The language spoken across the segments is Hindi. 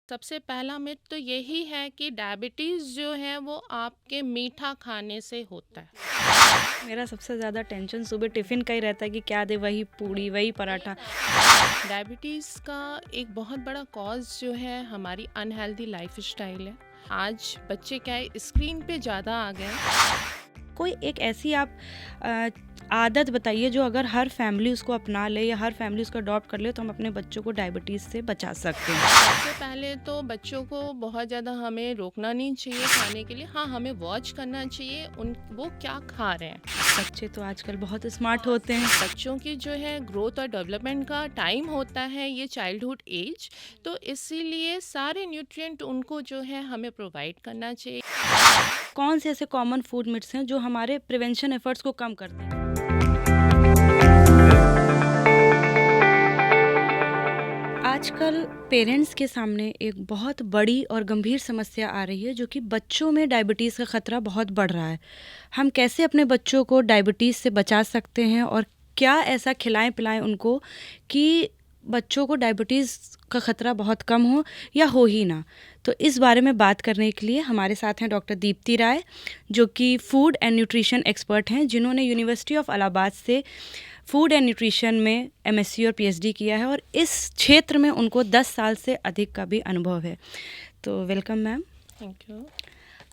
सबसे पहला मिथ तो यही है कि डायबिटीज़ जो है वो आपके मीठा खाने से होता है। मेरा सबसे ज़्यादा टेंशन सुबह टिफ़िन का ही रहता है कि क्या दे, वही पूड़ी, वही पराठा। डायबिटीज़ का एक बहुत बड़ा कॉज़ जो है हमारी अनहेल्दी लाइफ़स्टाइल है। आज बच्चे क्या है स्क्रीन पे ज़्यादा आ गए हैं। कोई एक ऐसी आप अ, आदत बताइए जो अगर हर फैमिली उसको अपना ले या हर फैमिली उसको अडॉप्ट कर ले तो हम अपने बच्चों को डायबिटीज़ से बचा सकते हैं। सबसे पहले तो बच्चों को बहुत ज़्यादा हमें रोकना नहीं चाहिए खाने के लिए। हाँ, हमें वॉच करना चाहिए वो क्या खा रहे हैं। बच्चे तो आजकल बहुत स्मार्ट होते हैं। बच्चों की जो है ग्रोथ और डेवलपमेंट का टाइम होता है ये चाइल्डहुड एज, तो इसीलिए सारे न्यूट्रिएंट उनको जो है हमें प्रोवाइड करना चाहिए। कौन से ऐसे कॉमन फूड मिथ्स हैं जो हमारे प्रिवेंशन एफर्ट्स को कम करते हैं? आजकल पेरेंट्स के सामने एक बहुत बड़ी और गंभीर समस्या आ रही है जो कि बच्चों में डायबिटीज़ का ख़तरा बहुत बढ़ रहा है। हम कैसे अपने बच्चों को डायबिटीज़ से बचा सकते हैं और क्या ऐसा खिलाएं पिलाएं उनको कि बच्चों को डायबिटीज़ का ख़तरा बहुत कम हो या हो ही ना। तो इस बारे में बात करने के लिए हमारे साथ हैं डॉक्टर दीप्ति राय, जो कि फूड एंड न्यूट्रिशन एक्सपर्ट हैं, जिन्होंने यूनिवर्सिटी ऑफ इलाहाबाद से फूड एंड न्यूट्रिशन में एमएससी और पीएचडी किया है और इस क्षेत्र में उनको 10 साल से अधिक का भी अनुभव है। तो वेलकम मैम। Thank you.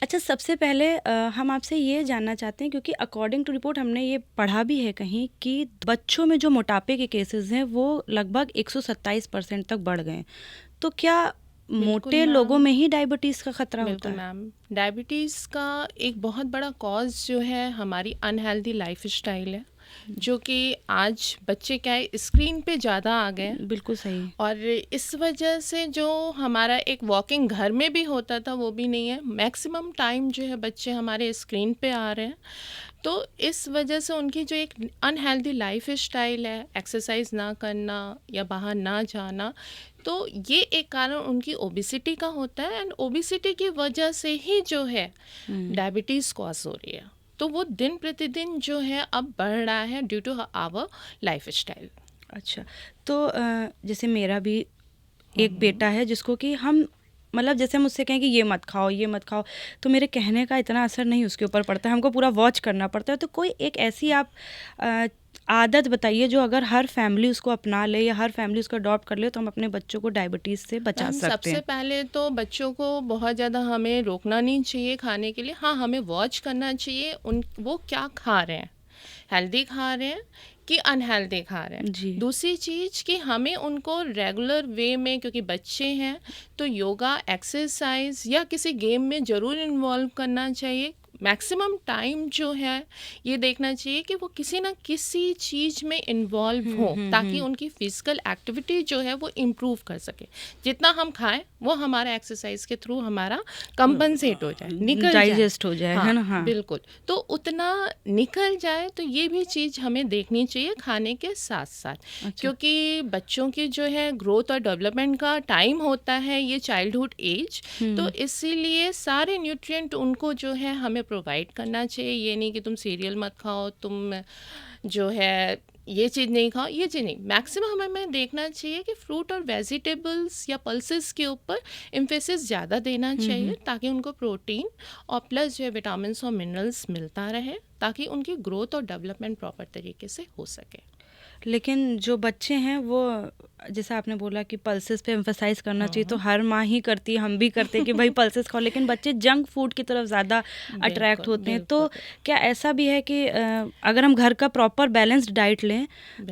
अच्छा, सबसे पहले हम आपसे ये जानना चाहते हैं क्योंकि अकॉर्डिंग टू रिपोर्ट हमने ये पढ़ा भी है कहीं कि बच्चों में जो मोटापे के केसेस हैं वो लगभग 127% तक बढ़ गए हैं। तो क्या बिल्कुल मोटे लोगों मैम। में ही डायबिटीज़ का खतरा होता बिल्कुल है? मैम, डायबिटीज़ का एक बहुत बड़ा कॉज़ जो है हमारी अनहेल्दी लाइफस्टाइल है, जो कि आज बच्चे क्या है स्क्रीन पे ज़्यादा आ गए हैं। बिल्कुल सही। और इस वजह से जो हमारा एक वॉकिंग घर में भी होता था वो भी नहीं है। मैक्सिमम टाइम जो है बच्चे हमारे स्क्रीन पे आ रहे हैं, तो इस वजह से उनकी जो एक अनहेल्दी लाइफ स्टाइल है, एक्सरसाइज ना करना या बाहर ना जाना, तो ये एक कारण उनकी ओबिसिटी का होता है। एंड ओबिसिटी की वजह से ही जो है डायबिटीज़ कॉज हो रही है। तो वो दिन प्रतिदिन जो है अब बढ़ रहा है due to our lifestyle. अच्छा, तो जैसे मेरा भी एक बेटा है जिसको कि हम मतलब जैसे हम उससे कहें कि ये मत खाओ, ये मत खाओ, तो मेरे कहने का इतना असर नहीं उसके ऊपर पड़ता है, हमको पूरा वॉच करना पड़ता है। तो कोई एक ऐसी आप अ, आदत बताइए जो अगर हर फैमिली उसको अपना ले या हर फैमिली उसको अडॉप्ट कर ले तो हम अपने बच्चों को डायबिटीज़ से बचा मैम, सकते सबसे हैं। पहले तो बच्चों को बहुत ज़्यादा हमें रोकना नहीं चाहिए खाने के लिए। हाँ, हमें वॉच करना चाहिए वो क्या खा रहे हैं, हेल्दी खा रहे हैं कि अनहेल्दी खा रहे हैं। जी। दूसरी चीज़ कि हमें उनको रेगुलर वे में, क्योंकि बच्चे हैं, तो योगा, एक्सरसाइज या किसी गेम में ज़रूर इन्वॉल्व करना चाहिए। मैक्सिमम टाइम जो है ये देखना चाहिए कि वो किसी ना किसी चीज़ में इन्वॉल्व हो, ताकि उनकी फिजिकल एक्टिविटी जो है वो इम्प्रूव कर सके। जितना हम खाएं वो हमारा एक्सरसाइज के थ्रू हमारा कंपनसेट हो जाए, निकल जाए। डाइजेस्ट हो जाए, हाँ, है ना? हाँ। बिल्कुल। तो उतना निकल जाए, तो ये भी चीज़ हमें देखनी चाहिए खाने के साथ साथ। अच्छा। क्योंकि बच्चों की जो है ग्रोथ और डेवलपमेंट का टाइम होता है ये चाइल्डहुड एज, तो इसीलिए सारे न्यूट्रिएंट उनको जो है हमें प्रोवाइड करना चाहिए। ये नहीं कि तुम सीरियल मत खाओ, तुम जो है ये चीज़ नहीं खाओ, ये चीज़ नहीं। मैक्सिमम हमें देखना चाहिए कि फ्रूट और वेजिटेबल्स या पल्सेस के ऊपर एम्फेसिस ज़्यादा देना चाहिए, ताकि उनको प्रोटीन और प्लस जो है विटामिन और मिनरल्स मिलता रहे, ताकि उनकी ग्रोथ और डेवलपमेंट प्रॉपर तरीके से हो सके। लेकिन जो बच्चे हैं वो जैसा आपने बोला कि पल्सेस पे एम्फसाइज करना चाहिए, तो हर माँ ही करती है, हम भी करते हैं कि भाई पल्सेस खाओ, लेकिन बच्चे जंक फूड की तरफ ज़्यादा अट्रैक्ट होते हैं। तो क्या ऐसा भी है कि अगर हम घर का प्रॉपर बैलेंस्ड डाइट लें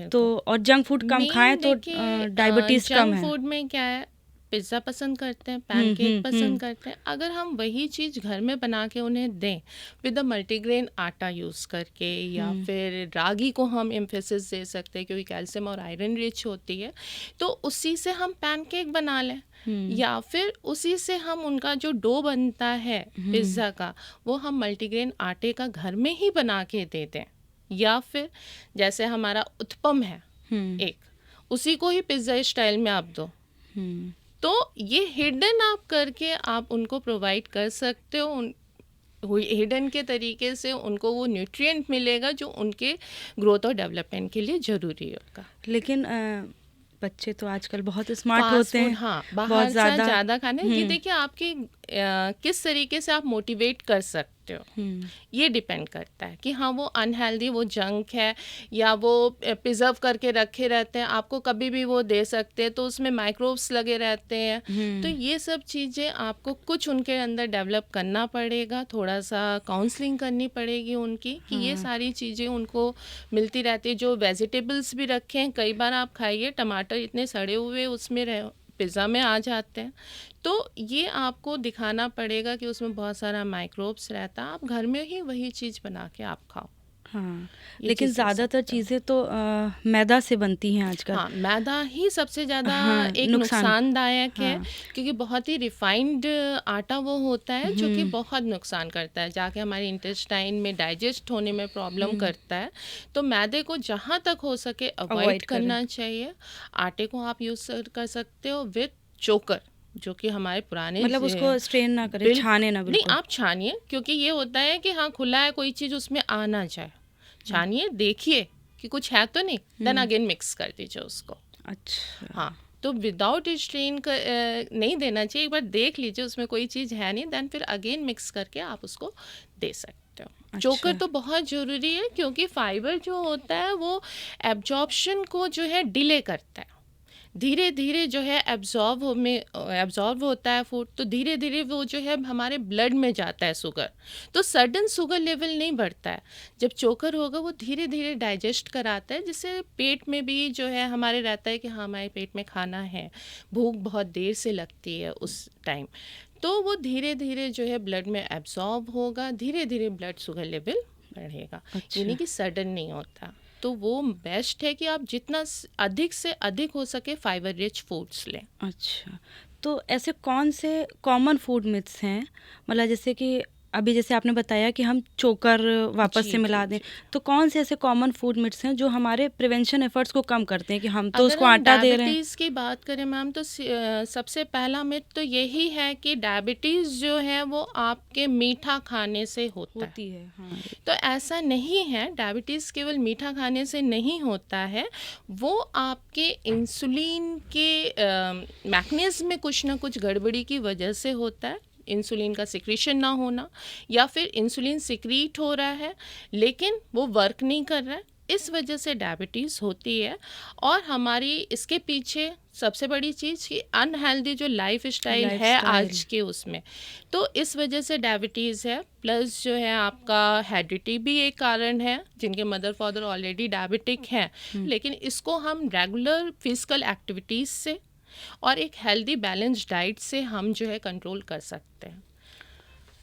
तो और जंक फूड कम खाएं तो डायबिटीज़ कम जंक है? फूड में क्या है, पिज़्ज़ा पसंद करते हैं, पैनकेक पसंद करते हैं। अगर हम वही चीज़ घर में बना के उन्हें दें विद द मल्टीग्रेन आटा यूज़ करके, या फिर रागी को हम एम्फेसिस दे सकते हैं क्योंकि कैल्शियम और आयरन रिच होती है, तो उसी से हम पैनकेक बना लें। या फिर उसी से हम उनका जो डो बनता है पिज़्ज़ा का, वो हम मल्टीग्रेन आटे का घर में ही बना के दे दें। या फिर जैसे हमारा उत्पम है एक, उसी को ही पिज़्ज़ा स्टाइल में आप दो। तो ये हिडन आप करके आप उनको प्रोवाइड कर सकते हो। हिडन के तरीके से उनको वो न्यूट्रिएंट मिलेगा जो उनके ग्रोथ और डेवलपमेंट के लिए ज़रूरी होगा। लेकिन बच्चे तो आजकल बहुत स्मार्ट फास्ट होते फूड, हैं, हाँ, बहुत बाहर से ज़्यादा। ज़्यादा खाने, ये हम्म देखिए आपकी किस तरीके से आप मोटिवेट कर सकते हो, हम्म ये डिपेंड करता है कि हाँ वो अनहेल्दी, वो जंक है या वो प्रिजर्व करके रखे रहते हैं, आपको कभी भी वो दे सकते हैं, तो उसमें माइक्रोब्स लगे रहते हैं। तो हम्म ये सब चीज़ें आपको कुछ उनके अंदर डेवलप करना पड़ेगा, थोड़ा सा काउंसलिंग करनी पड़ेगी उनकी, कि ये हाँ सारी चीज़ें उनको मिलती रहती है। जो वेजिटेबल्स भी रखे हैं, कई बार आप खाइए टमाटर इतने सड़े हुए उसमें रह पिज़्ज़ा में आ जाते हैं, तो ये आपको दिखाना पड़ेगा कि उसमें बहुत सारा माइक्रोब्स रहता है, आप घर में ही वही चीज़ बना के आप खाओ, हाँ, ये लेकिन चीज़ कर ज़्यादातर सकते हो। चीज़ें तो मैदा से बनती हैं आजकल। हाँ, मैदा ही सबसे ज़्यादा हाँ, एक नुकसान। नुकसानदायक है, हाँ। क्योंकि बहुत ही रिफाइंड आटा वो होता है जो कि हम्म बहुत नुकसान करता है, जाके हमारे इंटेस्टाइन में डाइजेस्ट होने में प्रॉब्लम हम्म करता है। तो मैदे को जहाँ तक हो सके अवॉइड अवॉइड करें। करना चाहिए। आटे को आप यूज़ कर सकते हो विथ चोकर, जो कि हमारे पुराने मतलब उसको स्ट्रेन ना करें, बिल छाने ना नहीं, बिल्कुल। आप छानिए, क्योंकि ये होता है कि हाँ खुला है, कोई चीज़ उसमें आ ना जाए, छानिए, देखिए कि कुछ है तो नहीं, देन अगेन मिक्स कर दीजिए उसको। अच्छा। हाँ, तो विदाउट स्ट्रेन नहीं देना चाहिए, एक बार देख लीजिए उसमें कोई चीज़ है नहीं, देन फिर अगेन मिक्स करके आप उसको दे सकते हो। चोकर अच्छा। तो बहुत ज़रूरी है, क्योंकि फाइबर जो होता है वो एब्जॉर्प्शन को जो है डिले करता है, धीरे धीरे जो है एब्जॉर्ब होता है फूड, तो धीरे धीरे वो जो है हमारे ब्लड में जाता है शुगर, तो सडन शुगर लेवल नहीं बढ़ता है। जब चोकर होगा वो धीरे धीरे डाइजेस्ट कराता है, जिससे पेट में भी जो है हमारे रहता है कि हाँ हमारे पेट में खाना है, भूख बहुत देर से लगती है उस टाइम, तो वो धीरे धीरे जो है ब्लड में एब्जॉर्ब होगा, धीरे धीरे ब्लड शुगर लेवल बढ़ेगा, यानी अच्छा। कि सडन नहीं होता। तो वो बेस्ट है कि आप जितना अधिक से अधिक हो सके फाइबर रिच फूड्स लें। अच्छा, तो ऐसे कौन से कॉमन फूड मिथ्स हैं, मतलब जैसे कि अभी जैसे आपने बताया कि हम चोकर वापस जी से मिला जी दें, जी। तो कौन से ऐसे कॉमन फूड मिथ्स हैं जो हमारे प्रिवेंशन एफर्ट्स को कम करते हैं कि हम तो अगर उसको हम आटा दे रहे हैं? डायबिटीज़ की बात करें मैम, तो सबसे पहला मिथ तो यही है कि डायबिटीज़ जो है वो आपके मीठा खाने से होता है। होती है, हाँ। तो ऐसा नहीं है, डायबिटीज़ केवल मीठा खाने से नहीं होता है, वो आपके इंसुलिन के मैकेनिज्म में कुछ ना कुछ गड़बड़ी की वजह से होता है। इंसुलिन का सिक्रीशन ना होना, या फिर इंसुलिन सिक्रीट हो रहा है लेकिन वो वर्क नहीं कर रहा है, इस वजह से डायबिटीज़ होती है। और हमारी इसके पीछे सबसे बड़ी चीज़ कि अनहेल्दी जो लाइफ स्टाइल है लाइफस्टाइल। आज के उसमें, तो इस वजह से डायबिटीज़ है। प्लस जो है आपका हेरिडिटी भी एक कारण है, जिनके मदर फादर ऑलरेडी डायबिटिक हैं, लेकिन इसको हम रेगुलर फिजिकल एक्टिविटीज़ से और एक हेल्दी बैलेंस डाइट से हम जो है कंट्रोल कर सकते हैं।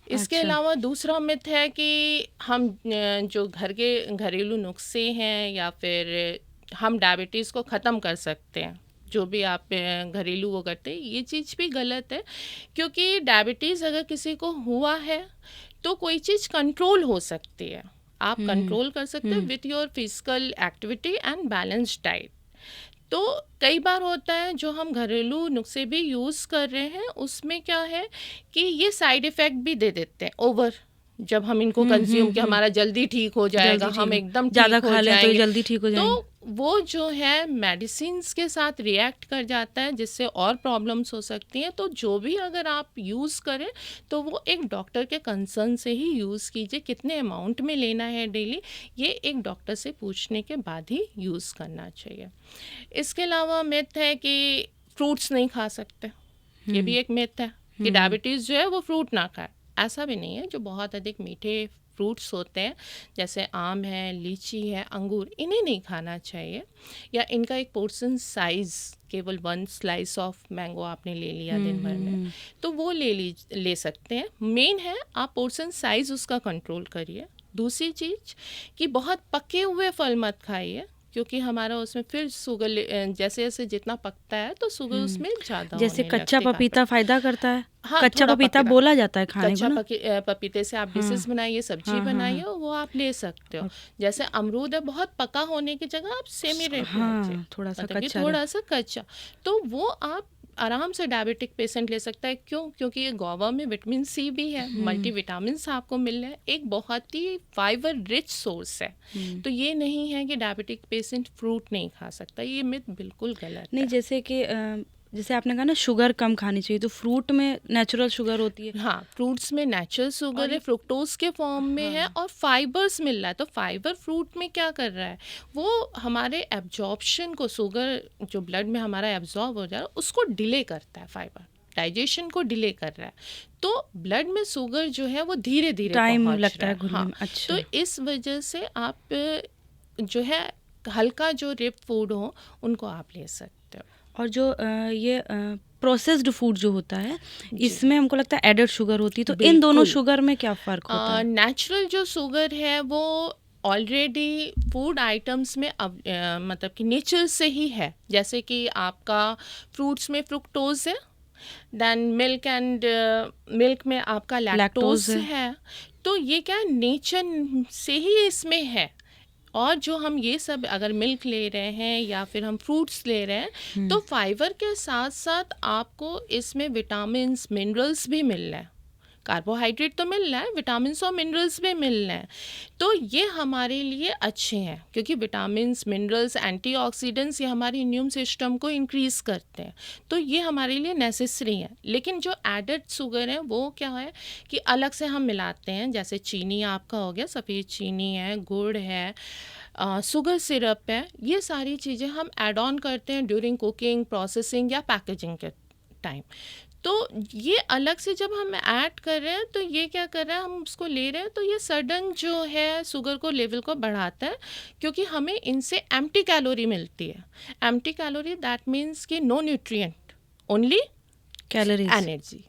इसके अच्छा। अलावा दूसरा मिथ है कि हम जो घर के घरेलू नुस्खे हैं या फिर हम डायबिटीज़ को ख़त्म कर सकते हैं, जो भी आप घरेलू वो करते हैं, ये चीज़ भी गलत है। क्योंकि डायबिटीज़ अगर किसी को हुआ है तो कोई चीज़ कंट्रोल हो सकती है, आप कंट्रोल कर सकते हैं with your physical activity and balanced diet. तो कई बार होता है जो हम घरेलू नुस्खे भी यूज़ कर रहे हैं, उसमें क्या है कि ये साइड इफ़ेक्ट भी दे देते हैं ओवर, जब हम इनको कंज्यूम कि हमारा जल्दी ठीक हो जाएगा, जल्दी हम ठीक एकदम ज़्यादा ठीक हो खा लें तो ये जाएंगे, जल्दी ठीक हो जाएंगे। तो वो जो है मेडिसिन्स के साथ रिएक्ट कर जाता है, जिससे और प्रॉब्लम्स हो सकती हैं। तो जो भी अगर आप यूज़ करें तो वो एक डॉक्टर के कंसर्न से ही यूज़ कीजिए, कितने अमाउंट में लेना है डेली, ये एक डॉक्टर से पूछने के बाद ही यूज़ करना चाहिए। इसके अलावा मिथ है कि फ्रूट्स नहीं खा सकते, ये भी एक मिथ है कि डायबिटीज़ जो है वो फ्रूट ना खाए। ऐसा भी नहीं है, जो बहुत अधिक मीठे फ्रूट्स होते हैं जैसे आम है, लीची है, अंगूर, इन्हें नहीं खाना चाहिए, या इनका एक पोर्शन साइज़, केवल 1 स्लाइस ऑफ मैंगो आपने ले लिया दिन भर में, तो वो ले सकते हैं। मेन है आप पोर्शन साइज़ उसका कंट्रोल करिए। दूसरी चीज़ कि बहुत पके हुए फल मत खाइए, क्योंकि हमारा उसमें फिर शुगर जैसे जैसे जितना पकता है तो शुगर उसमें ज़्यादा जैसे होने कच्चा लगती है। पपीता फायदा करता है। हाँ, कच्चा थोड़ा पपीता पकेगा। बोला जाता है खाने को कच्चा ना। पपीते से आप डिशेस बनाइए, सब्जी बनाइए, वो आप ले सकते हो। जैसे अमरूद है, बहुत पका होने की जगह आप सेमी रेट लीजिए, हाँ, थोड़ा सा मतलब कि कच्चा थोड़ा सा कच्चा, तो वो आप आराम से डायबिटिक पेशेंट ले सकता है। क्यों? क्योंकि ये गुआवा में विटामिन सी भी है, मल्टीविटामिन्स आपको मिल रहे हैं, एक बहुत ही फाइबर रिच सोर्स है। तो ये नहीं है कि डायबिटिक पेशेंट फ्रूट नहीं खा सकता, ये मिथ बिल्कुल गलत नहीं, है। जैसे आपने कहा ना शुगर कम खानी चाहिए, तो फ्रूट में नेचुरल शुगर होती है। हाँ, फ्रूट्स में नेचुरल शुगर है, फ्रुक्टोज के फॉर्म में है और फाइबर्स मिल रहा है। तो फाइबर फ्रूट में क्या कर रहा है, वो हमारे एब्जॉर्प्शन को, शुगर जो ब्लड में हमारा एब्जॉर्ब हो जा रहा है उसको डिले करता है, फाइबर डाइजेशन को डिले कर रहा है। तो ब्लड में शुगर जो है वो धीरे धीरे टाइम पहुंच लगता रहा है है। घुलने हाँ, में। अच्छा। तो इस वजह से आप जो है हल्का जो रिप फूड हो उनको आप ले सकते हो। और जो ये प्रोसेस्ड फूड जो होता है, जी, इसमें हमको लगता है एडेड शुगर होती है, तो इन दोनों बिल्कुल। शुगर में क्या फ़र्क होता है? नेचुरल जो शुगर है वो ऑलरेडी फूड आइटम्स में अब मतलब कि नेचर से ही है। जैसे कि आपका फ्रूट्स में फ्रुक्टोज है, देन मिल्क में आपका लैक्टोज लैक्टोज है। तो ये क्या है, नेचर से ही इसमें है। और जो हम ये सब अगर मिल्क ले रहे हैं या फिर हम फ्रूट्स ले रहे हैं, तो फाइबर के साथ साथ आपको इसमें विटामिन्स मिनरल्स भी मिल रहे हैं। कार्बोहाइड्रेट तो मिल रहा है, विटामिन्स और मिनरल्स भी मिल रहे हैं। तो ये हमारे लिए अच्छे हैं, क्योंकि विटामिन्स, मिनरल्स, एंटीऑक्सीडेंट्स ये हमारे इम्यून सिस्टम को इंक्रीज़ करते हैं। तो ये हमारे लिए नेसेसरी है। लेकिन जो एडेड शुगर है वो क्या है कि अलग से हम मिलाते हैं। जैसे चीनी आपका हो गया, सफ़ेद चीनी है, गुड़ है, शुगर सिरप है, ये सारी चीज़ें हम ऐड ऑन करते हैं ड्यूरिंग कुकिंग, प्रोसेसिंग या पैकेजिंग के टाइम। तो ये अलग से जब हम ऐड कर रहे हैं तो ये क्या कर रहा है, हम उसको ले रहे हैं तो ये सडन जो है शुगर को लेवल को बढ़ाता है, क्योंकि हमें इनसे एम्प्टी कैलोरी मिलती है। एम्प्टी कैलोरी दैट मीन्स कि no nutrient, only calories. Energy.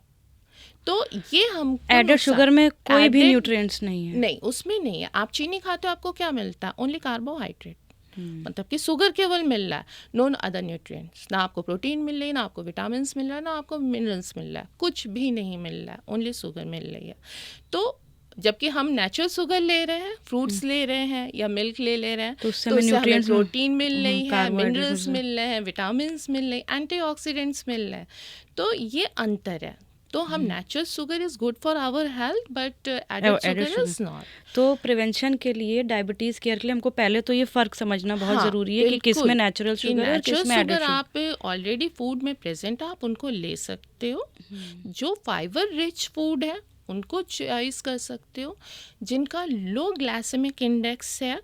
तो ये हम एडेड शुगर में कोई भी न्यूट्रिएंट्स नहीं है। नहीं, उसमें नहीं है। आप चीनी खाते हो, आपको क्या मिलता है? ओनली कार्बोहाइड्रेट, मतलब कि शुगर केवल मिल रहा है, नो अदर न्यूट्रिएंट्स। ना आपको प्रोटीन मिल रही है, ना आपको विटामिन्स मिल रहा है, ना आपको मिनरल्स मिल रहा है, कुछ भी नहीं मिल रहा है, ओनली शुगर मिल रही है। तो जबकि हम नेचुरल शुगर ले रहे हैं, फ्रूट्स ले रहे हैं या मिल्क ले रहे हैं, तो उससे हमें प्रोटीन मिल रही है, कार्बोहाइड्रेट मिनरल्स मिल रहे हैं, विटामिन्स मिल रहे हैं, एंटीऑक्सीडेंट्स मिल रहे हैं। तो ये अंतर है। तो हम natural sugar is good for our health, but added sugar is not. तो प्रिवेंशन के लिए, डायबिटीज़ केयर के लिए हमको पहले तो ये फ़र्क समझना बहुत हाँ, ज़रूरी है कि किस में नेचुरल शुगर है और किस में एडेड शुगर शुगर। आप ऑलरेडी फूड में प्रेजेंट, आप उनको ले सकते हो। जो फाइबर रिच फूड है उनको चॉइस कर सकते हो। जिनका लो ग्लाइसेमिक इंडेक्स है,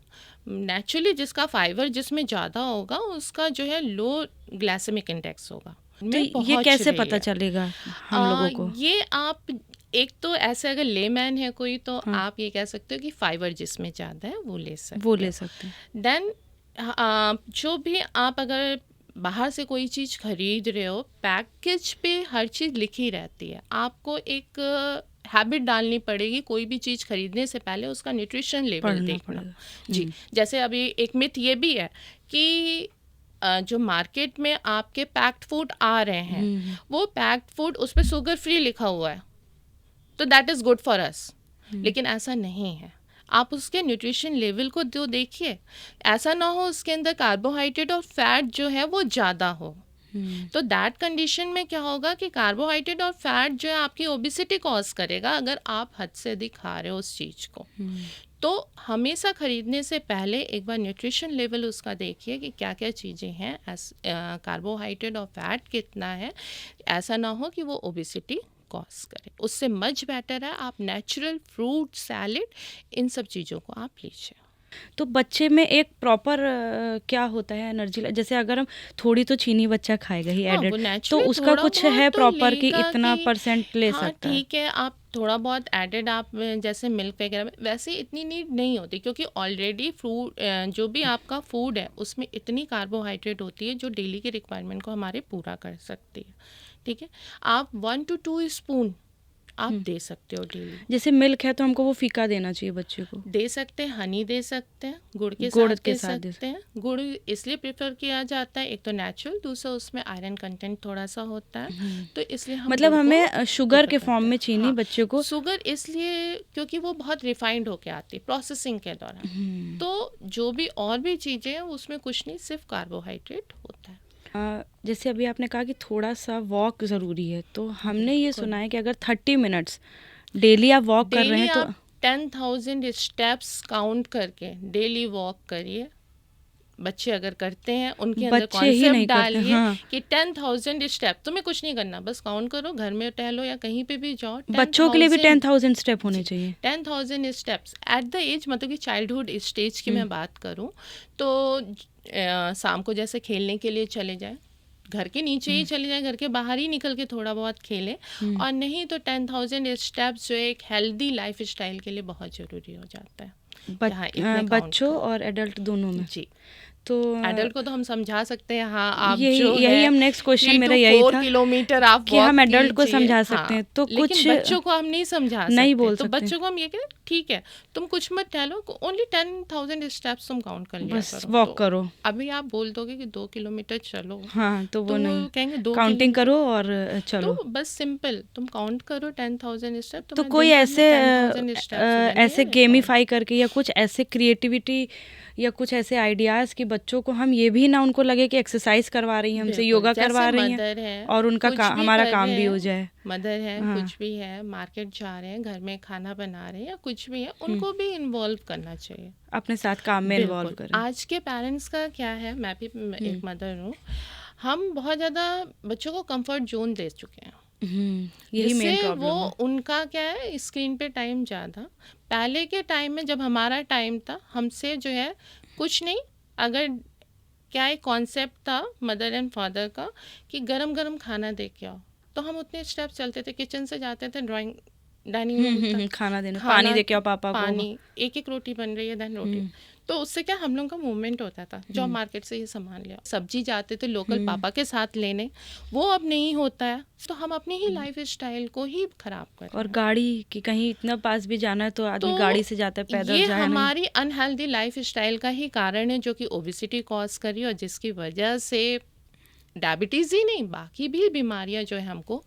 नेचुरली जिसका फाइबर जिसमें ज़्यादा होगा उसका जो है लो ग्लाइसेमिक इंडेक्स होगा। तो ये कैसे पता चलेगा हम लोगों को? ये आप एक तो ऐसे अगर लेमैन है कोई, तो आप ये कह सकते हो कि फाइबर जिसमें ज़्यादा है वो ले सकते हैं। देन जो भी आप अगर बाहर से कोई चीज़ खरीद रहे हो, पैकेज पे हर चीज़ लिखी रहती है। आपको एक हैबिट डालनी पड़ेगी, कोई भी चीज़ खरीदने से पहले उसका न्यूट्रिशन लेवल देखना। जी, जैसे अभी एक मिथ ये भी है कि जो मार्केट में आपके पैक्ड फूड आ रहे हैं, वो पैक्ड फूड उस पर शुगर फ्री लिखा हुआ है, तो that is good for us. लेकिन ऐसा नहीं है। आप उसके न्यूट्रिशन लेवल को जो देखिए, ऐसा ना हो उसके अंदर कार्बोहाइड्रेट और फैट जो है वो ज़्यादा हो। तो दैट कंडीशन में क्या होगा कि कार्बोहाइड्रेट और फैट जो है आपकी ओबेसिटी कॉज करेगा, अगर आप हद से अधिक खा रहे हो उस चीज़ को। तो हमेशा ख़रीदने से पहले एक बार न्यूट्रिशन लेवल उसका देखिए कि क्या क्या चीज़ें हैं, कार्बोहाइड्रेट और फैट कितना है। ऐसा ना हो कि वो ओबेसिटी कॉज करे। उससे मच बेटर है आप नेचुरल फ्रूट, सैलेड, इन सब चीज़ों को आप लीजिए। तो बच्चे में एक प्रॉपर क्या होता है एनर्जी, जैसे अगर हम थोड़ी तो चीनी बच्चा खाएगा ही एडेड, तो उसका कुछ है प्रॉपर कि इतना परसेंट ले सकता है? ठीक है, आप थोड़ा बहुत एडेड आप जैसे मिल्क वगैरह में, वैसे इतनी नीड नहीं होती, क्योंकि ऑलरेडी फ्रूट जो भी आपका फूड है उसमें इतनी कार्बोहाइड्रेट होती है जो डेली के रिक्वायरमेंट को हमारे पूरा कर सकती है। ठीक है, आप 1 to 2 स्पून आप दे सकते हो डेली। जैसे मिल्क है तो हमको वो फीका देना चाहिए बच्चे को? दे सकते हैं, हनी दे सकते हैं, गुड़ के साथ दे सकते हैं। गुड़ इसलिए प्रेफर किया जाता है, एक तो नेचुरल, दूसरा उसमें आयरन कंटेंट थोड़ा सा होता है, तो इसलिए हम मतलब हमें शुगर के फॉर्म में चीनी बच्चे को, शुगर इसलिए क्योंकि वो बहुत रिफाइंड होके आती है प्रोसेसिंग के दौरान। तो जो भी और भी चीज़ें हैं उसमें कुछ नहीं, सिर्फ कार्बोहाइड्रेट होता है। जैसे अभी आपने कहा कि थोड़ा सा वॉक ज़रूरी है, तो हमने ये सुना है कि अगर 30 मिनट्स डेली आप वॉक कर रहे डेली हैं तो आप 10,000 स्टेप्स काउंट करके डेली वॉक करिए। बच्चे अगर करते हैं उनके अंदर बच्चे ही कॉन्सेप्ट नहीं करते। डालिए हाँ, कि 10,000 स्टेप, तुम्हें कुछ नहीं करना, बस काउंट करो, घर में टहलो या कहीं पे भी जाओ। बच्चों के लिए भी 10,000 10,000 स्टेप होने चाहिए। 10,000 स्टेप्स एट द एज, मतलब कि चाइल्डहुड स्टेज की मैं बात करूं तो शाम को जैसे खेलने के लिए चले जाएं, घर के नीचे ही चले जाएं, घर के बाहर ही निकल के थोड़ा बहुत खेलें, और नहीं तो 10,000 स्टेप्स जो एक हेल्दी लाइफ स्टाइल के लिए बहुत ज़रूरी हो जाता है। यहाँ इतने काउंट बच्चों करो। और एडल्ट दोनों में। जी, तो एडल्ट को तो हम समझा सकते हैं, हाँ आप यही जो यही है हम नेक्स्ट क्वेश्चन 3 मेरा to यही 4 था किलोमीटर आप कि वॉक हम एडल्ट को कीजिए, समझा हाँ, सकते हैं, तो लेकिन कुछ बच्चों को हम नहीं समझा नहीं सकते। बोल तो सकते। बच्चों को हम ये कहें ठीक है तुम कुछ मत टहलो, ओनली 10,000 स्टेप्स तुम काउंट कर लिया बस करो। वॉक तो करो। अभी आप बोल दोगे कि 2 किलोमीटर चलो, हाँ, तो वो तो नहीं, कहेंगे 2 काउंटिंग किलोमीटर, करो और चलो। तो बस सिंपल तुम काउंट करो 10,000 स्टेप, तो तुम्हारे कोई दिन भर ऐसे में 10,000 स्टेप्स हो जाएंगे। ऐसे गेमिफाई करके या कुछ ऐसे क्रिएटिविटी या कुछ ऐसे आइडियाज़ कि बच्चों को हम ये भी ना उनको लगे कि एक्सरसाइज करवा रही हैं हमसे, बिल्कुल, योगा जैसे करवा रही हैं, मदर है, और उनका कुछ भी हमारा कर काम रहे भी हो हैं, जाए। मदर है, हाँ। कुछ भी है, मार्केट जा रहे हैं, घर में खाना बना रहे हैं, या कुछ भी है, उनको भी इन्वॉल्व करना चाहिए, अपने साथ काम में इन्वॉल्व बिल्कुल। करें। आज के पेरेंट्स का क्या है, मैं भी एक मदर हूँ, हम बहुत ज़्यादा बच्चों को कंफर्ट जोन दे चुके हैं, यही मेन जिससे प्रॉब्लम वो है। उनका क्या है, स्क्रीन पे टाइम ज़्यादा। पहले के टाइम में जब हमारा टाइम था, हमसे जो है कुछ नहीं, अगर क्या एक कॉन्सेप्ट था मदर एंड फादर का कि गरम गरम खाना दे के आओ, तो हम उतने स्टेप चलते थे, किचन से जाते थे डाइनिंग रूम तक, खाना देना, खाना, पानी दे के आओ पापा को। पानी, एक एक रोटी बन रही है, देन रोटी, तो उससे क्या हम लोग का मूवमेंट होता था, जो मार्केट से ही सामान लिया, सब्जी जाते थे लोकल पापा के साथ लेने, वो अब नहीं होता है, तो हम अपनी ही लाइफ स्टाइल को ही खराब कर रहे और हैं। गाड़ी की कहीं इतना पास भी जाना है तो आदमी तो गाड़ी से जाता है, पैदल ये जाए नहीं। हमारी अनहेल्दी लाइफ स्टाइल का ही कारण है, जो कि ओबेसिटी कॉज कर रही है, और जिसकी वजह से डायबिटीज़ ही नहीं, बाकी भी बीमारियां जो है हमको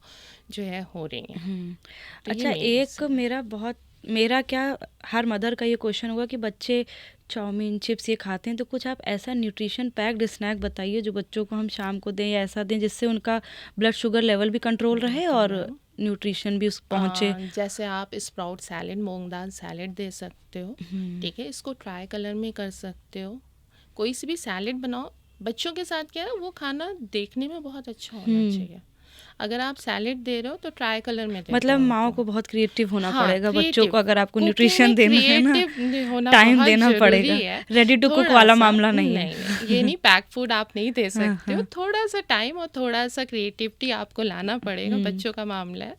जो है हो रही हैं। तो ये अच्छा, main एक reason है। मेरा क्या, हर मदर का ये क्वेश्चन होगा कि बच्चे चाउमीन चिप्स ये खाते हैं, तो कुछ आप ऐसा न्यूट्रिशन पैक्ड स्नैक बताइए जो बच्चों को हम शाम को दें या ऐसा दें जिससे उनका ब्लड शुगर लेवल भी कंट्रोल रहे और न्यूट्रिशन भी उस पहुँचे। जैसे आप स्प्राउट सैलेड, मूंग दाल सैलेड दे सकते हो, ठीक है, इसको ट्राई कलर में कर सकते हो, कोई सी भी सैलेड बनाओ, बच्चों के साथ क्या है, वो खाना देखने में बहुत अच्छा होना चाहिए। अगर आप सैलेड दे रहे हो तो ट्राई कलर में दे मतलब दो माओ उनको। को बहुत क्रिएटिव होना हाँ, पड़ेगा बच्चों creative। को, अगर आपको कुकिंग न्यूट्रिशन में देना है ना, creative होना टाइम बहुत देना जरूरी पड़ेगा। है। रेडी टू कुक थोड़ा वाला सा- मामला नहीं है। नहीं, ये नहीं पैक फूड आप नहीं दे सकते हो, हाँ। थोड़ा सा टाइम और थोड़ा सा क्रिएटिविटी आपको लाना पड़ेगा, बच्चों का मामला है।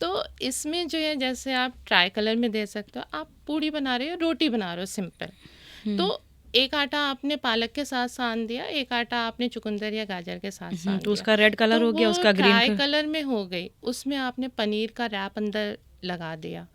तो इसमें जो है, जैसे आप ट्राई कलर में दे सकते हो, आप पूड़ी बना रहे हो, रोटी बना रहे हो सिंपल, तो एक आटा आपने पालक के साथ सान दिया, एक आटा आपने चुकंदर या गाजर के साथ सान तो दिया, उसका रेड कलर तो हो गया, वो उसका ट्राई ग्रीन कलर में हो गई, उसमें आपने पनीर का रैप अंदर लगा दिया,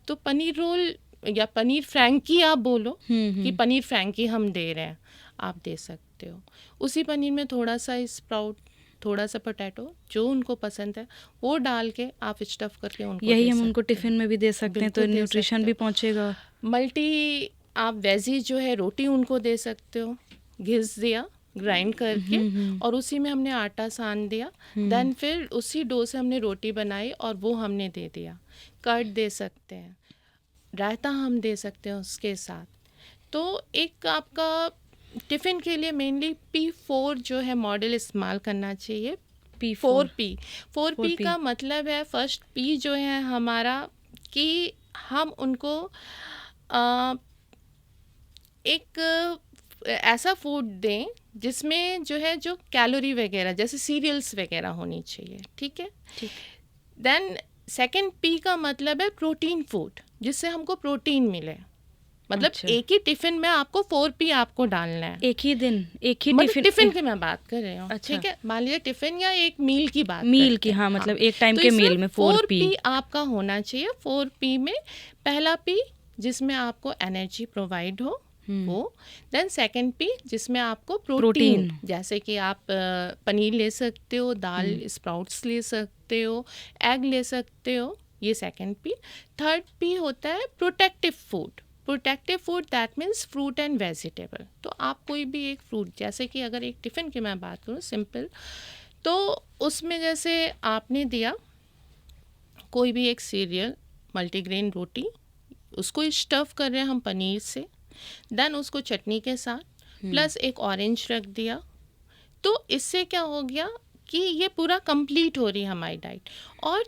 तो पनीर रोल या पनीर फ्रैंकी आप बोलो कि पनीर फ्रैंकी हम दे रहे हैं, आप दे सकते हो। उसी पनीर में थोड़ा सा स्प्राउट, थोड़ा सा पोटैटो, जो उनको पसंद है वो डाल के आप स्टफ करके उनको यही दे हम उनको सकते हो। टिफिन में भी दे सकते हैं, तो बिल्कुल दे न्यूट्रिशन सकते भी हो। पहुंचेगा। मल्टी आप वेजी जो है रोटी उनको दे सकते हो, घिस दिया ग्राइंड करके, और उसी में हमने आटा सान दिया, देन फिर उसी डो से हमने रोटी बनाई और वो हमने दे दिया। कर्ड दे सकते हैं, रायता हम दे सकते हैं उसके साथ। तो एक आपका टिफ़िन के लिए मेनली P4 जो है मॉडल इस्तेमाल करना चाहिए। P4 4P का मतलब है, फर्स्ट P जो है हमारा कि हम उनको एक ऐसा फूड दें जिसमें जो है जो कैलोरी वगैरह जैसे सीरियल्स वगैरह होनी चाहिए, ठीक है। देन सेकंड P का मतलब है प्रोटीन फूड, जिससे हमको प्रोटीन मिले। मतलब अच्छा। एक ही टिफिन में आपको 4P आपको डालना है, एक ही दिन एक ही मतलब टिफिन की मैं बात कर रही हूँ, अच्छा। ठीक है। मान लीजिए टिफिन या एक मील की बात मील करते की, हैं, हाँ, मतलब एक टाइम तो के इसमें मील में 4P 4P आपका होना चाहिए। 4P में पहला P जिसमें आपको एनर्जी प्रोवाइड हो वो, देन सेकंड P जिसमें आपको प्रोटीन, जैसे कि आप पनीर ले सकते हो, दाल स्प्राउट्स ले सकते हो, एग ले सकते हो, ये सेकंड P। थर्ड P होता है protective food. Protective food that means fruit and vegetable. तो आप कोई भी एक फ्रूट, जैसे कि अगर एक टिफ़िन की मैं बात करूँ सिंपल, तो उसमें जैसे आपने दिया कोई भी एक सीरियल, मल्टीग्रेन रोटी, उसको स्टफ़ कर रहे हैं हम पनीर से, देन उसको चटनी के साथ प्लस एक ऑरेंज रख दिया, तो इससे क्या हो गया कि ये पूरा कंप्लीट हो रही है हमारी डाइट। और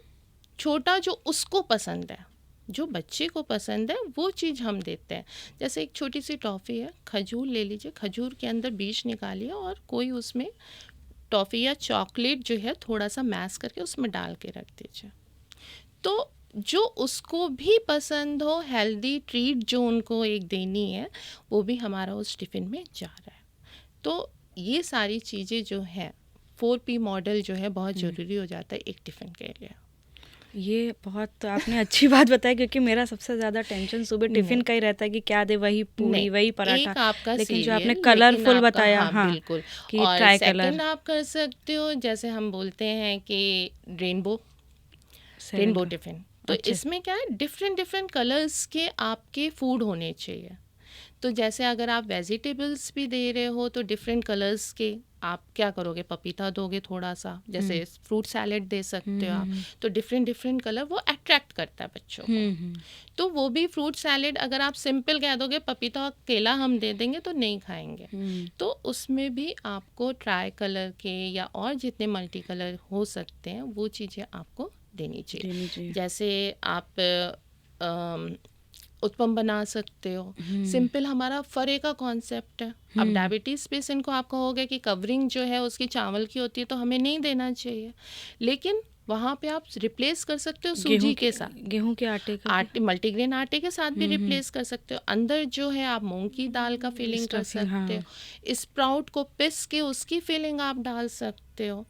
छोटा जो उसको पसंद है, जो बच्चे को पसंद है वो चीज़ हम देते हैं। जैसे एक छोटी सी टॉफ़ी है, खजूर ले लीजिए, खजूर के अंदर बीज निकालिए और कोई उसमें टॉफ़ी या चॉकलेट जो है थोड़ा सा मैश करके उसमें डाल के रख दीजिए। तो जो उसको भी पसंद हो, हेल्दी ट्रीट जो उनको एक देनी है, वो भी हमारा उस टिफ़िन में जा रहा है। तो ये सारी चीज़ें जो हैं, 4P मॉडल जो है बहुत ज़रूरी हो जाता है एक टिफ़िन के लिए। ये बहुत आपने अच्छी बात बताई, क्योंकि मेरा सबसे ज़्यादा टेंशन सुबह टिफ़िन नहीं का ही रहता है कि क्या दे, वही पूरी नहीं, वही एक पराठा। आपका लेकिन जो आपने सीरियल, लेकिन कलरफुल आपका, बताया, हाँ हाँ, बिल्कुल। कि और ट्राई सेकंड कलर आप कर सकते हो, जैसे हम बोलते हैं कि रेनबो सेवन। टिफ़िन। तो अच्छा। इसमें क्या है, डिफरेंट डिफरेंट कलर्स के आपके फूड होने चाहिए। तो जैसे अगर आप वेजिटेबल्स भी दे रहे हो तो डिफरेंट कलर्स के आप क्या करोगे, पपीता दोगे थोड़ा सा, जैसे फ्रूट सैलेड दे सकते हो आप। तो डिफरेंट डिफरेंट कलर वो अट्रैक्ट करता है बच्चों को। तो वो भी फ्रूट सैलेड अगर आप सिंपल कह दोगे पपीता और केला हम दे देंगे तो नहीं खाएंगे। तो उसमें भी आपको ट्राई कलर के या और जितने मल्टी कलर हो सकते हैं वो चीज़ें आपको देनी चाहिए। जैसे आप उत्पम बना सकते हो, सिंपल हमारा फरे का कॉन्सेप्ट है। अब डायबिटीज़ पेशेंट को आप कहोगे कि कवरिंग जो है उसकी चावल की होती है तो हमें नहीं देना चाहिए, लेकिन वहाँ पे आप रिप्लेस कर सकते हो सूजी के साथ, गेहूं के आटे मल्टीग्रेन आटे के साथ भी रिप्लेस कर सकते हो। अंदर जो है आप मूंग की दाल का फिलिंग कर सकते हो, स्प्राउट को पिस के उसकी फिलिंग आप डाल सकते हो।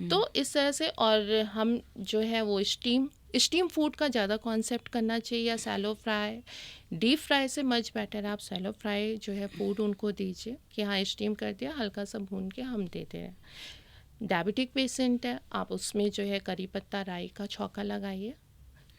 तो इस तरह से, और हम जो है वो स्टीम फूड का ज़्यादा कॉन्सेप्ट करना चाहिए, या सैलो फ्राई। डीप फ्राई से मच बेटर आप सैलो फ्राई जो है फूड उनको दीजिए कि हाँ स्टीम कर दिया, हल्का सा भून के हम देते हैं। डायबिटिक पेशेंट है, आप उसमें जो है करी पत्ता राई का छौंका लगाइए,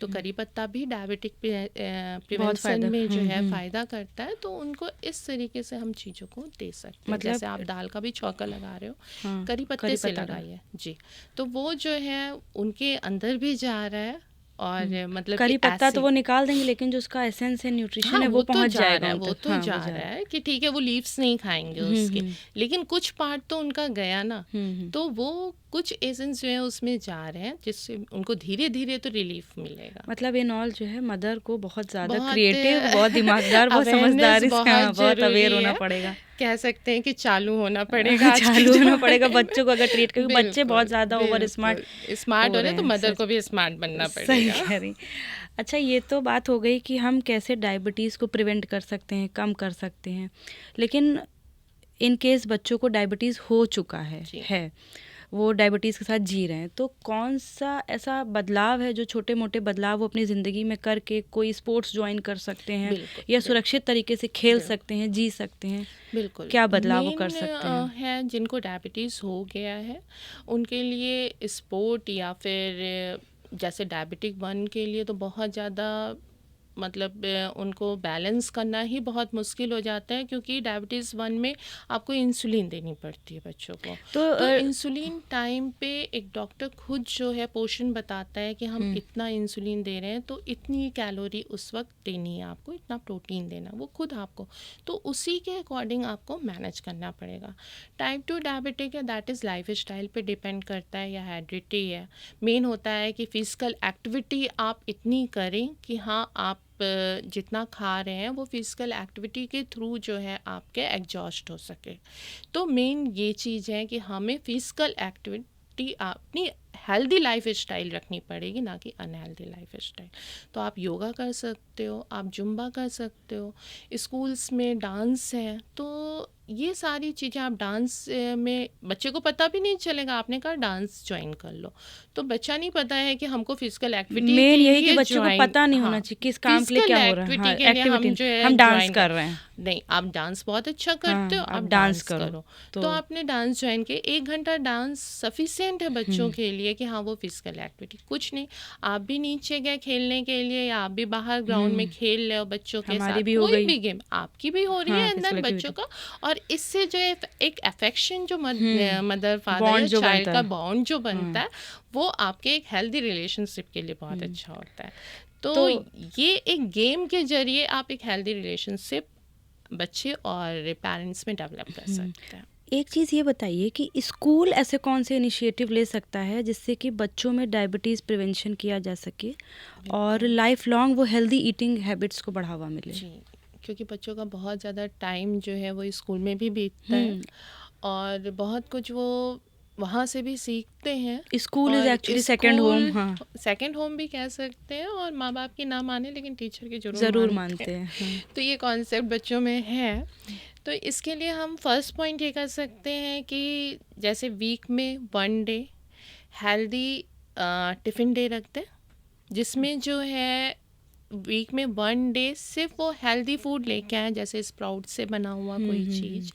तो करी पत्ता भी डायबिटिक प्रिवेंशन में जो है फ़ायदा करता है। तो उनको इस तरीके से हम चीज़ों को दे सकते हैं। जैसे आप दाल का भी छौंका लगा रहे हो, करी पत्ते से लगाइए जी, तो वो जो है उनके अंदर भी जा रहा है। और मतलब करी पत्ता तो वो निकाल देंगे, लेकिन जो उसका एसेंस है, न्यूट्रिशन है, वो पहुंच जाएगा, वो तो जा रहा है कि ठीक है वो लीव्स नहीं खाएंगे उसके, लेकिन कुछ पार्ट तो उनका गया ना, तो वो कुछ एसेंस जो है उसमें जा रहे हैं जिससे उनको धीरे धीरे तो रिलीफ मिलेगा। मतलब इन ऑल जो है मदर को बहुत ज़्यादा क्रिएटिव, बहुत दिमागदार, बहुत समझदारी से बहुत अवेयर होना पड़ेगा। कह सकते हैं कि चालू होना पड़ेगा, चालू होना पड़ेगा बच्चों को अगर ट्रीट, क्योंकि बच्चे बहुत ज़्यादा ओवर स्मार्ट हो रहे हैं, तो मदर को भी स्मार्ट बनना पड़ेगा। सही कह रही। अच्छा, ये तो बात हो गई कि हम कैसे डायबिटीज़ को प्रिवेंट कर सकते हैं, कम कर सकते हैं, लेकिन इन केस बच्चों को डायबिटीज़ हो चुका है, वो डायबिटीज़ के साथ जी रहे हैं, तो कौन सा ऐसा बदलाव है जो छोटे मोटे बदलाव वो अपनी ज़िंदगी में करके कोई स्पोर्ट्स ज्वाइन कर सकते हैं या सुरक्षित तरीके से खेल सकते हैं, जी सकते हैं? बिल्कुल, क्या बदलाव वो कर सकते हैं? है जिनको डायबिटीज़ हो गया है उनके लिए स्पोर्ट, या फिर जैसे डायबिटिक 1 के लिए तो बहुत ज़्यादा मतलब उनको बैलेंस करना ही बहुत मुश्किल हो जाता है, क्योंकि डायबिटीज़ 1 में आपको इंसुलिन देनी पड़ती है बच्चों को। तो इंसुलिन टाइम पे एक डॉक्टर खुद जो है पोर्शन बताता है कि हम इतना इंसुलिन दे रहे हैं तो इतनी कैलोरी उस वक्त देनी है आपको, इतना प्रोटीन देना, वो खुद आपको, तो उसी के अकॉर्डिंग आपको मैनेज करना पड़ेगा। टाइप 2 डायबिटिक है, दैट इज़ लाइफ स्टाइल पर डिपेंड करता है या हेरिडिटी है। मेन होता है कि फिजिकल एक्टिविटी आप इतनी करें कि हाँ आप जितना खा रहे हैं वो फिजिकल एक्टिविटी के थ्रू जो है आपके एग्जॉस्ट हो सके। तो मेन ये चीज़ है कि हमें फिजिकल एक्टिविटी अपनी हेल्दी लाइफ स्टाइल रखनी पड़ेगी, ना कि अनहेल्दी लाइफ स्टाइल। तो आप योगा कर सकते हो, आप जुम्बा कर सकते हो, स्कूल्स में डांस है, तो ये सारी चीज़ें आप डांस में बच्चे को पता भी नहीं चलेगा। आपने कहा डांस ज्वाइन कर लो, तो बच्चा नहीं पता है कि हमको फिजिकल एक्टिविटी मेन के यही कि लिए बच्चों को ज्वाइन, पता नहीं होना हाँ, चाहिए किस काम के लिए फिजिकल क्या हो रहा है। हाँ, एक्टिविटी के लिए हम एक्टिविटी जो है हम डांस ज्वाइन कर कर। रहे हैं। नहीं, आप डांस बहुत अच्छा करते हो, हाँ, आप आप डांस डांस करो। तो तो आपने डांस ज्वाइन किया, 1 घंटा डांस सफिशिएंट है बच्चों के लिए कि हाँ वो फिजिकल एक्टिविटी। कुछ नहीं, आप भी नीचे गए खेलने के लिए या आप भी बाहर ग्राउंड में खेल रहे हो बच्चों के हमारी साथ, भी हो कोई गई। भी गेम आपकी भी हो रही हाँ, है फिजिकल अंदर बच्चों एक्टिविटी। का। और इससे जो है एक अफेक्शन जो मदर फादर या बॉन्ड जो चाइल्ड बनता का है। बॉन्ड जो बनता है, वो आपके एक हेल्दी रिलेशनशिप के लिए बहुत अच्छा होता है। तो तो ये एक गेम के जरिए आप एक हेल्दी रिलेशनशिप बच्चे और पेरेंट्स में डेवलप कर सकते हैं। एक चीज़ ये बताइए कि स्कूल ऐसे कौन से इनिशिएटिव ले सकता है जिससे कि बच्चों में डायबिटीज़ प्रिवेंशन किया जा सके और लाइफ लॉन्ग वो हेल्दी ईटिंग हैबिट्स को बढ़ावा मिले? जी, क्योंकि बच्चों का बहुत ज़्यादा टाइम जो है वो स्कूल में भी बीतता है और बहुत कुछ वो वहाँ से भी सीखते हैं। स्कूल इज़ और एक्चुअली सेकंड होम। स्कूल हाँ, सेकंड होम भी कह सकते हैं, और माँ बाप की ना माने लेकिन टीचर की ज़रूर मानते मानते हैं। हैं। तो ये कॉन्सेप्ट बच्चों में है। तो इसके लिए हम फर्स्ट पॉइंट ये कर सकते हैं कि जैसे वीक में 1 डे हेल्दी टिफ़िन डे रखते हैं, जिसमें जो है वीक में 1 डे सिर्फ वो हेल्दी फूड लेके आए, जैसे स्प्राउट से बना हुआ कोई चीज़,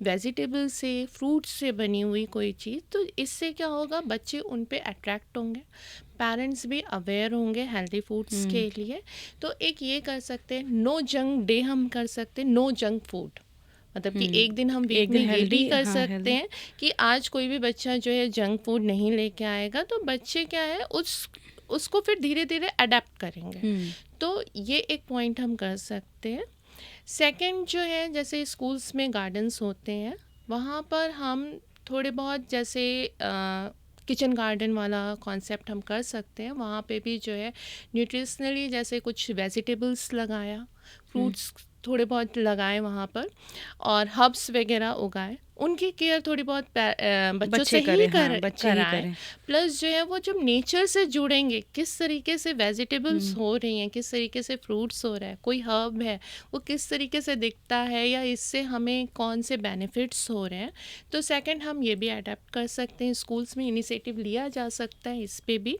वेजिटेबल से, फ्रूट से बनी हुई कोई चीज़। तो इससे क्या होगा, बच्चे उन पे अट्रैक्ट होंगे, पेरेंट्स भी अवेयर होंगे हेल्दी फूड्स के लिए। तो एक ये कर सकते हैं, नो जंक डे हम कर सकते हैं, नो जंक फूड। मतलब कि एक दिन हम वीक में ये भी हेल्दी, कर हाँ, सकते हेल्दी। हैं कि आज कोई भी बच्चा जो है जंक फूड नहीं लेके आएगा, तो बच्चे क्या है उसको फिर धीरे धीरे अडेप्ट करेंगे। तो ये एक पॉइंट हम कर सकते हैं। सेकंड जो है, जैसे स्कूल्स में गार्डन्स होते हैं, वहाँ पर हम थोड़े बहुत जैसे किचन गार्डन वाला कॉन्सेप्ट हम कर सकते हैं। वहाँ पे भी जो है न्यूट्रिशनली जैसे कुछ वेजिटेबल्स लगाया, फ्रूट्स थोड़े बहुत लगाए वहाँ पर, और हर्ब्स वगैरह उगाए, उनकी केयर थोड़ी बहुत बच्चों से ही कराएं। प्लस जो है वो जब नेचर से जुड़ेंगे, किस तरीके से वेजिटेबल्स हो रही हैं, किस तरीके से फ्रूट्स हो रहा है, कोई हर्ब है वो किस तरीके से दिखता है या इससे हमें कौन से बेनिफिट्स हो रहे हैं। तो सेकंड हम ये भी अडेप्ट कर सकते हैं, स्कूल्स में इनिशिएटिव लिया जा सकता है इस पे भी,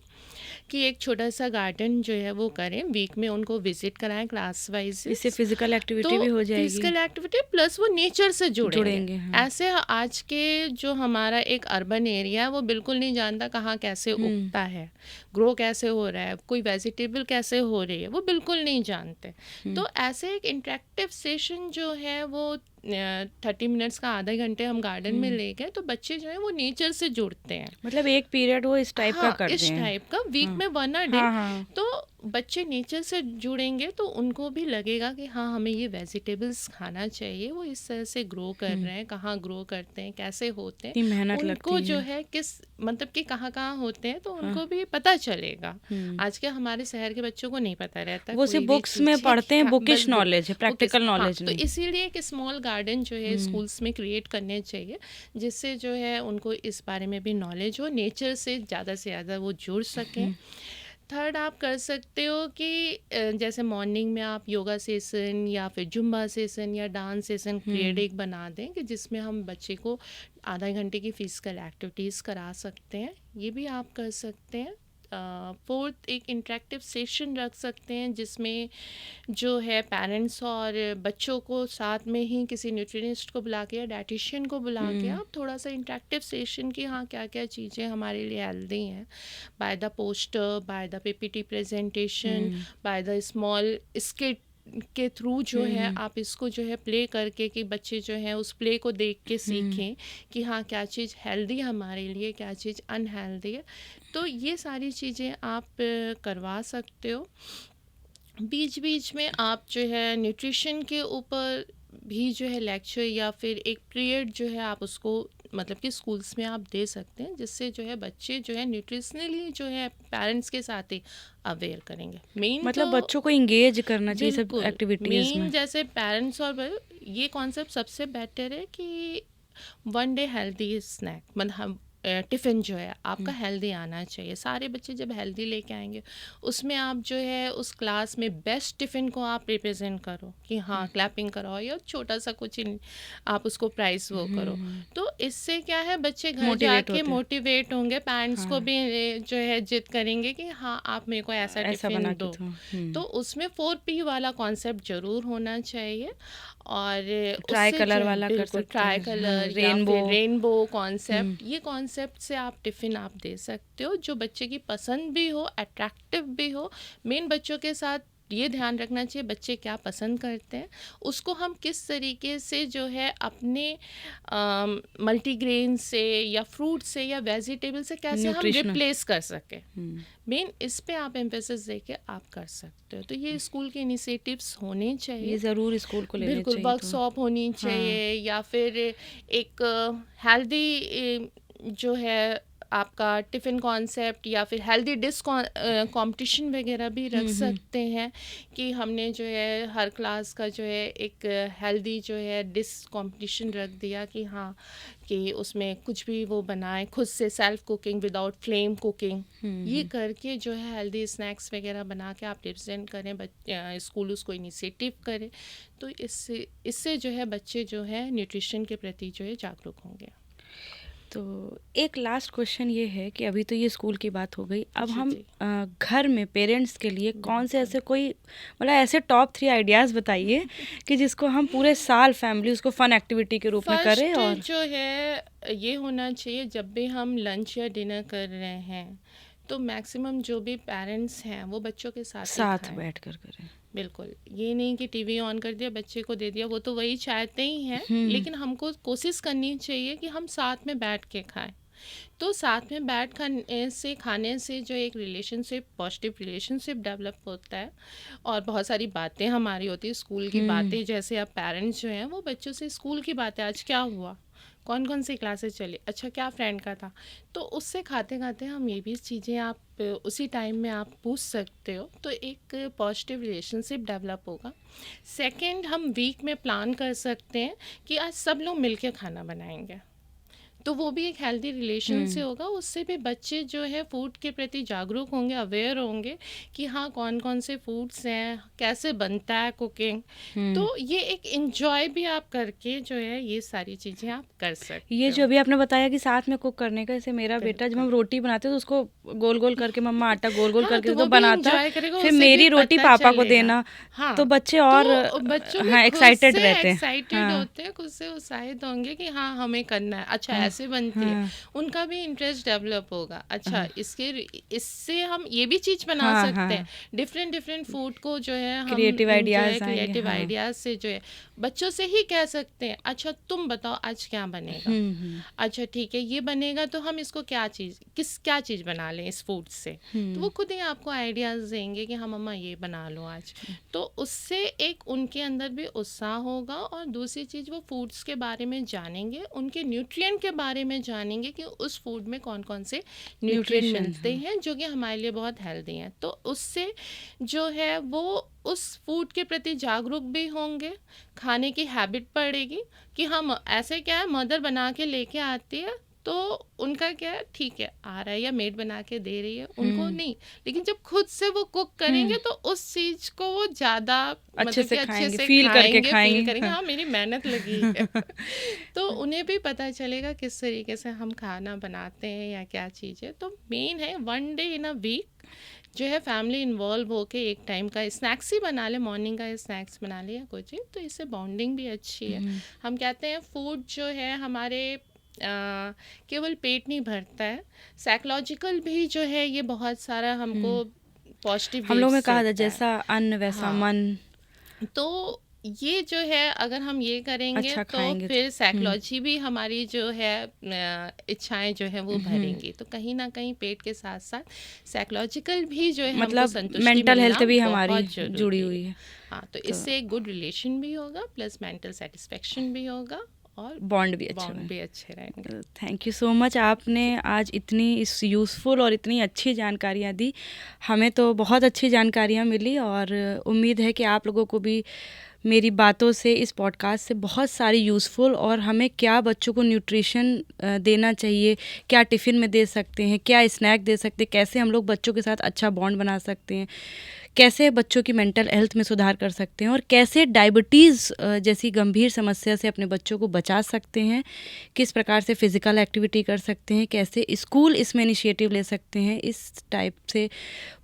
कि एक छोटा सा गार्डन जो है वो करें, वीक में उनको विजिट कराएं क्लास वाइज। इससे फिजिकल एक्टिविटी भी हो जाएगी, फिजिकल एक्टिविटी प्लस वो नेचर से जुड़ेंगे। हाँ। ऐसे आज के जो हमारा एक अर्बन एरिया है वो बिल्कुल नहीं जानता कहाँ कैसे उगता है, ग्रो कैसे हो रहा है, कोई वेजिटेबल कैसे हो रही है, वो बिल्कुल नहीं जानते। तो ऐसे एक इंटरेक्टिव सेशन जो है वो 30 मिनट्स का, आधे घंटे हम गार्डन में ले गए, तो बच्चे जो है वो नेचर से जुड़ते हैं। मतलब एक पीरियड वो इस टाइप का करते हैं, इस टाइप का वीक में 1 डे। तो बच्चे नेचर से जुड़ेंगे तो उनको भी लगेगा कि हाँ हमें ये वेजिटेबल्स खाना चाहिए, वो इस तरह से ग्रो कर रहे हैं, कहाँ ग्रो करते हैं, कैसे होते हैं, मेहनत उनको जो है किस मतलब कि कहाँ कहाँ होते हैं, तो उनको भी पता चलेगा। आज के हमारे शहर के बच्चों को नहीं पता रहता, वो सिर्फ बुक्स में पढ़ते हैं, बुकिश नॉलेज है, प्रैक्टिकल नॉलेज नहीं। तो इसीलिए एक स्मॉल गार्डन जो है स्कूल्स में क्रिएट करने चाहिए, जिससे जो है उनको इस बारे में भी नॉलेज हो, नेचर से ज़्यादा वो जुड़ सकें। थर्ड आप कर सकते हो कि जैसे मॉर्निंग में आप योगा सेशन या फिर जुम्बा सेशन या डांस सेशन पीरियडिक बना दें, कि जिसमें हम बच्चे को आधा घंटे की फिजिकल एक्टिविटीज़ करा सकते हैं, ये भी आप कर सकते हैं। फोर्थ एक इंटरेक्टिव सेशन रख सकते हैं, जिसमें जो है पेरेंट्स और बच्चों को साथ में ही किसी न्यूट्रिनिस्ट को बुला के या डाइटिशियन को बुला के आप थोड़ा सा इंटरेक्टिव सेशन की हाँ क्या क्या चीज़ें हमारे लिए हेल्दी हैं, by the poster, by the PPT presentation, by the small skit के थ्रू जो है आप इसको जो है प्ले करके, कि बच्चे जो है उस प्ले को देख के सीखें कि हाँ क्या चीज़ हेल्दी है हमारे लिए, क्या चीज़ अनहेल्दी है। तो ये सारी चीज़ें आप करवा सकते हो। बीच बीच में आप जो है न्यूट्रिशन के ऊपर भी जो है लेक्चर या फिर एक पीरियड जो है आप उसको मतलब कि स्कूल्स में आप दे सकते हैं, जिससे जो है बच्चे जो है न्यूट्रिशनली जो है पेरेंट्स के साथ ही अवेयर करेंगे। मेन मतलब तो बच्चों को इंगेज करना चाहिए सब बिल्कुल एक्टिविटीज में। जैसे पेरेंट्स और ये कॉन्सेप्ट सबसे बेटर है कि 1 डे हेल्दी स्नैक, मतलब हम टिफ़िन जो है आपका हेल्दी आना चाहिए। सारे बच्चे जब हेल्दी लेके आएंगे, उसमें आप जो है उस क्लास में बेस्ट टिफ़िन को आप रिप्रेजेंट करो कि हाँ क्लैपिंग कराओ या छोटा सा कुछ आप उसको प्राइस वो करो। तो इससे क्या है, बच्चे घर मोटिवेट जाके होते हैं। मोटिवेट होंगे, पेरेंट्स को हाँ, भी जो है जिद करेंगे कि हाँ आप मेरे को ऐसा ऐसा बना टिफ़िन के दो। तो तो उसमें 4P वाला कॉन्सेप्ट ज़रूर होना चाहिए, और ट्राई उससे जो कलर है वाला कर बिल्कुल सकते ट्राई हैं, कलर या रेनबो। फिर रेनबो कॉन्सेप्ट, ये कॉन्सेप्ट से आप टिफ़िन आप दे सकते हो जो बच्चे की पसंद भी हो, अट्रैक्टिव भी हो। मेन बच्चों के साथ ये ध्यान रखना चाहिए बच्चे क्या पसंद करते हैं, उसको हम किस तरीके से जो है अपने मल्टीग्रेन से या फ्रूट से या वेजिटेबल से कैसे हम न्यूट्रिशनल। रिप्लेस कर सकें। मेन इस पे आप एम्फेसिस देके आप कर सकते हो। तो ये स्कूल के इनिशिएटिव्स होने ये चाहिए, ज़रूर स्कूल को लेने बिल्कुल चाहिए तो। वर्कशॉप होनी चाहिए, या फिर एक हेल्दी जो है आपका टिफ़िन कॉन्सेप्ट या फिर हेल्दी डिश कंपटीशन वगैरह भी रख सकते हैं कि हमने जो है हर क्लास का जो है एक हेल्दी जो है डिश कंपटीशन रख दिया कि हाँ कि उसमें कुछ भी वो बनाए खुद से, self cooking without flame cooking, ये करके जो है हेल्दी स्नैक्स वगैरह बना के आप रिप्रेजेंट करें, स्कूल उसको इनिशिएटिव करें। तो इससे जो है बच्चे जो है न्यूट्रिशन के प्रति जो है जागरूक होंगे। तो एक लास्ट क्वेश्चन ये है कि अभी तो ये स्कूल की बात हो गई, अब जी, हम जी। घर में पेरेंट्स के लिए कौन से ऐसे कोई मतलब ऐसे टॉप 3 आइडियाज़ बताइए कि जिसको हम पूरे साल फैमिली उसको फन एक्टिविटी के रूप में करें। फर्स्ट और जो है ये होना चाहिए, जब भी हम लंच या डिनर कर रहे हैं तो मैक्सिमम जो भी पेरेंट्स हैं वो बच्चों के साथ ही साथ खाएं। बैठ कर करें। बिल्कुल, ये नहीं कि टीवी ऑन कर दिया बच्चे को दे दिया, वो तो वही चाहते ही हैं, लेकिन हमको कोशिश करनी चाहिए कि हम साथ में बैठ के खाएं। तो साथ में बैठ खाने से जो एक रिलेशनशिप, पॉजिटिव रिलेशनशिप डेवलप होता है, और बहुत सारी बातें हमारी होती है स्कूल की बातें। जैसे अब पेरेंट्स जो हैं वो बच्चों से स्कूल की बातें, आज क्या हुआ, कौन कौन सी क्लासेस चली, अच्छा क्या फ्रेंड का था, तो उससे खाते खाते हम ये भी चीज़ें आप उसी टाइम में आप पूछ सकते हो, तो एक पॉजिटिव रिलेशनशिप डेवलप होगा। सेकंड, हम वीक में प्लान कर सकते हैं कि आज सब लोग मिलके खाना बनाएंगे, तो वो भी एक हेल्दी रिलेशन से होगा। उससे भी बच्चे जो है फूड के प्रति जागरूक होंगे, अवेयर होंगे कि हाँ कौन कौन से फूड्स हैं, कैसे बनता है कुकिंग। तो ये एक एंजॉय भी आप करके जो है ये सारी चीज़ें आप कर सकते ये हो। जो अभी आपने बताया कि साथ में कुक करने का, जैसे मेरा बेटा जब हम रोटी बनाते हैं तो उसको गोल गोल करके मम्मा आटा गोल गोल हाँ, करके तो तो वो भी बनाता, एंजॉय करेगा, फिर उसे भी मेरी रोटी पता पापा को चलेगा। देना, हाँ, तो बच्चे और तो बच्चों भी हाँ खुद एक्साइटेड से रहते हैं। एक्साइटेड हाँ होते हैं, खुद से उत्साहित होंगे कि हाँ हमें करना है, अच्छा हाँ ऐसे बनती है, हाँ उनका भी इंटरेस्ट डेवलप होगा। अच्छा हाँ इससे हम ये भी चीज़ बना हाँ सकते हाँ हैं, डिफरेंट डिफरेंट फूड को जो है हम क्रिएटिव जो है आइडियाज़ आएंगे। क्रिएटिव हाँ आइडियाज से जो है बच्चों से ही कह सकते हैं, अच्छा तुम बताओ आज क्या बनेगा, अच्छा ठीक है ये बनेगा, तो हम इसको क्या चीज़ बना लें इस फूड से, तो वो खुद ही आपको आइडियाज़ देंगे कि हाँ मम्मा ये बना लो आज। तो उससे एक उनके अंदर भी उत्साह होगा, और दूसरी चीज़ वो फूड्स के बारे में जानेंगे, उनके न्यूट्रिएंट के बारे में जानेंगे कि उस फूड में कौन कौन से न्यूट्रिएंट न्यूट्रिशन। मिलते हैं जो कि हमारे लिए बहुत हेल्दी हैं। तो उससे जो है वो उस फूड के प्रति जागरूक भी होंगे, खाने की हैबिट पड़ेगी कि हम ऐसे क्या है मदर बना के लेके आती है तो उनका क्या है ठीक है आ रहा है या मेड बना के दे रही है उनको नहीं, लेकिन जब खुद से वो कुक करेंगे तो उस चीज को वो ज्यादा अच्छे मतलब कि से अच्छे खाएंगे, से फील करके फील खाएंगे। करेंगे हाँ मेरी मेहनत लगी है। तो उन्हें भी पता चलेगा किस तरीके से हम खाना बनाते हैं या क्या चीज़ है। तो मेन है 1 डे इन अ वीक जो है फैमिली इन्वॉल्व होके एक टाइम का स्नैक्स ही बना ले, मॉर्निंग का स्नैक्स बना ले या कुछ, तो इससे बॉन्डिंग भी अच्छी है। हम कहते हैं फूड जो है हमारे केवल पेट नहीं भरता है, साइकोलॉजिकल भी जो है ये बहुत सारा हमको पॉजिटिव हम लोग में वेव्स कहा था देता है। जैसा अन्न वैसा हाँ, मन। तो ये जो है अगर हम ये करेंगे अच्छा तो खाएंगे फिर साइकोलॉजी भी हमारी जो है इच्छाएं जो है वो भरेंगी, तो कहीं ना कहीं पेट के साथ साथ साइकोलॉजिकल भी जो है हमको मतलब संतुष्टि मेंटल मिलना हेल्थ भी हमारी बहुत जुड़ी जरूरी हुई है। है। हाँ, तो इससे एक गुड रिलेशन भी होगा, प्लस मेंटल सेटिस्फेक्शन भी होगा, और बॉन्ड भी अच्छा बॉन्ड भी अच्छे रहेंगे। थैंक यू सो मच, आपने आज इतनी इस यूज़फुल और इतनी अच्छी जानकारियाँ दी। हमें तो बहुत अच्छी जानकारियाँ मिली और उम्मीद है कि आप लोगों को भी मेरी बातों से, इस पॉडकास्ट से बहुत सारी यूज़फुल, और हमें क्या बच्चों को न्यूट्रिशन देना चाहिए, क्या टिफ़िन में दे सकते हैं, क्या स्नैक दे सकते हैं, कैसे हम लोग बच्चों के साथ अच्छा बॉन्ड बना सकते हैं, कैसे बच्चों की मेंटल हेल्थ में सुधार कर सकते हैं, और कैसे डायबिटीज़ जैसी गंभीर समस्या से अपने बच्चों को बचा सकते हैं, किस प्रकार से फ़िज़िकल एक्टिविटी कर सकते हैं, कैसे स्कूल इसमें इनिशिएटिव ले सकते हैं, इस टाइप से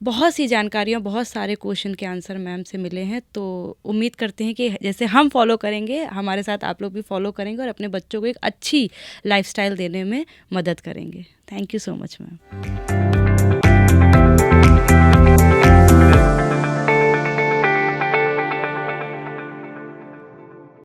बहुत सी जानकारियाँ, बहुत सारे क्वेश्चन के आंसर मैम से मिले हैं। तो उम्मीद करते हैं कि जैसे हम फॉलो करेंगे, हमारे साथ आप लोग भी फॉलो करेंगे और अपने बच्चों को एक अच्छी लाइफस्टाइल देने में मदद करेंगे। Thank you so much ma'am.